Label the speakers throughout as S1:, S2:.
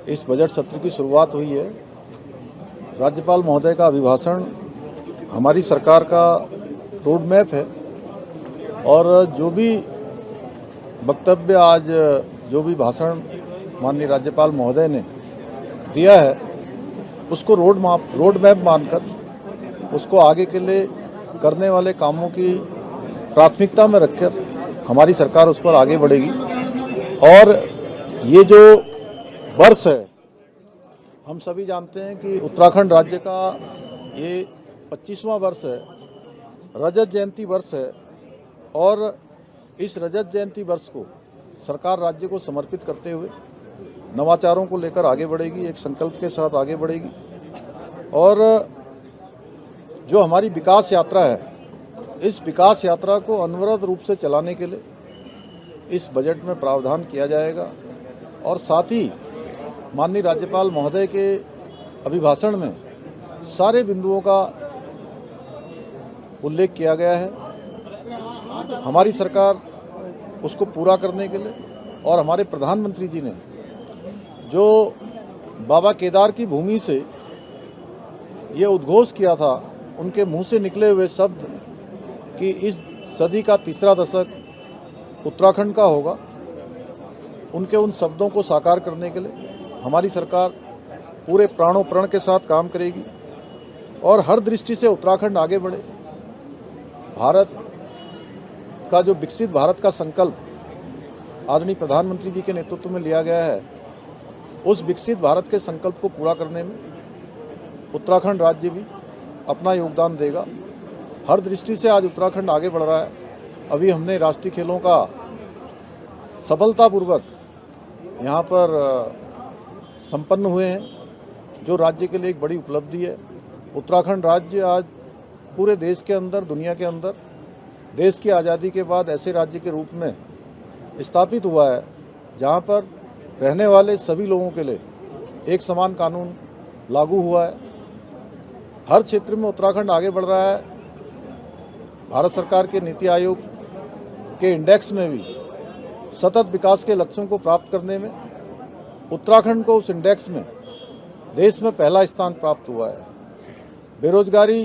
S1: इस बजट सत्र की शुरुआत हुई है। राज्यपाल महोदय का अभिभाषण हमारी सरकार का रोड मैप है और जो भी वक्तव्य आज जो भी भाषण माननीय राज्यपाल महोदय ने दिया है उसको रोड मैप मानकर उसको आगे के लिए करने वाले कामों की प्राथमिकता में रखकर हमारी सरकार उस पर आगे बढ़ेगी। और ये जो वर्ष है, हम सभी जानते हैं कि उत्तराखंड राज्य का ये 25वां वर्ष है, रजत जयंती वर्ष है और इस रजत जयंती वर्ष को सरकार राज्य को समर्पित करते हुए नवाचारों को लेकर आगे बढ़ेगी, एक संकल्प के साथ आगे बढ़ेगी। और जो हमारी विकास यात्रा है, इस विकास यात्रा को अनवरत रूप से चलाने के लिए इस बजट में प्रावधान किया जाएगा। और साथ ही माननीय राज्यपाल महोदय के अभिभाषण में सारे बिंदुओं का उल्लेख किया गया है। हमारी सरकार उसको पूरा करने के लिए और हमारे प्रधानमंत्री जी ने जो बाबा केदार की भूमि से ये उद्घोष किया था, उनके मुंह से निकले हुए शब्द कि इस सदी का तीसरा दशक उत्तराखंड का होगा, उनके उन शब्दों को साकार करने के लिए हमारी सरकार पूरे प्राणों प्रण के साथ काम करेगी और हर दृष्टि से उत्तराखंड आगे बढ़े। भारत का जो विकसित भारत का संकल्प आदरणीय प्रधानमंत्री जी के नेतृत्व में लिया गया है, उस विकसित भारत के संकल्प को पूरा करने में उत्तराखंड राज्य भी अपना योगदान देगा। हर दृष्टि से आज उत्तराखंड आगे बढ़ रहा है। अभी हमने राष्ट्रीय खेलों का सफलतापूर्वक यहाँ पर संपन्न हुए हैं, जो राज्य के लिए एक बड़ी उपलब्धि है। उत्तराखंड राज्य आज पूरे देश के अंदर, दुनिया के अंदर, देश की आज़ादी के बाद ऐसे राज्य के रूप में स्थापित हुआ है जहाँ पर रहने वाले सभी लोगों के लिए एक समान कानून लागू हुआ है। हर क्षेत्र में उत्तराखंड आगे बढ़ रहा है। भारत सरकार के नीति आयोग के इंडेक्स में भी सतत विकास के लक्ष्यों को प्राप्त करने में उत्तराखंड को उस इंडेक्स में देश में पहला स्थान प्राप्त हुआ है। बेरोजगारी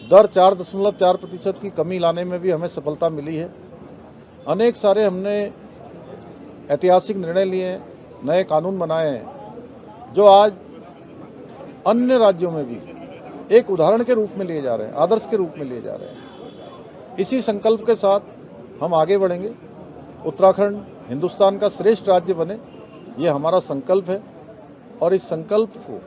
S1: दर 4.4% की कमी लाने में भी हमें सफलता मिली है। अनेक सारे हमने ऐतिहासिक निर्णय लिए हैं, नए कानून बनाए हैं, जो आज अन्य राज्यों में भी एक उदाहरण के रूप में लिए जा रहे हैं, आदर्श के रूप में लिए जा रहे हैं। इसी संकल्प के साथ हम आगे बढ़ेंगे। उत्तराखंड हिंदुस्तान का श्रेष्ठ राज्य बने, ये हमारा संकल्प है और इस संकल्प को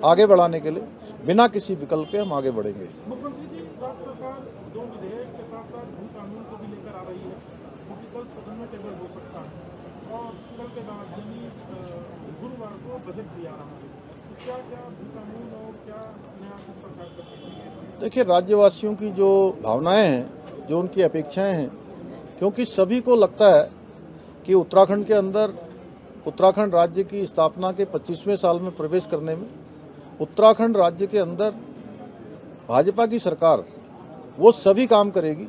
S1: आगे बढ़ाने के लिए बिना किसी विकल्प के हम आगे बढ़ेंगे।
S2: मुख्यमंत्री जी, राज्य सरकार दो विधेयक के साथ साथ भू कानून को भी लेकर आ रही है, जो कि कल सदन में टेबल हो सकता है और कल के बाद यानी गुरुवार को बजट भी आ रहा है। तो क्या भू कानून और क्या नया सरकार कर सकती है?
S1: देखिए, राज्यवासियों की जो भावनाएं हैं, जो उनकी अपेक्षाएं हैं, क्योंकि सभी को लगता है कि उत्तराखंड के अंदर उत्तराखंड राज्य की स्थापना के 25वें साल में प्रवेश करने में उत्तराखंड राज्य के अंदर भाजपा की सरकार वो सभी काम करेगी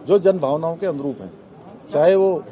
S1: जो जन भावनाओं के अनुरूप हैं, चाहे वो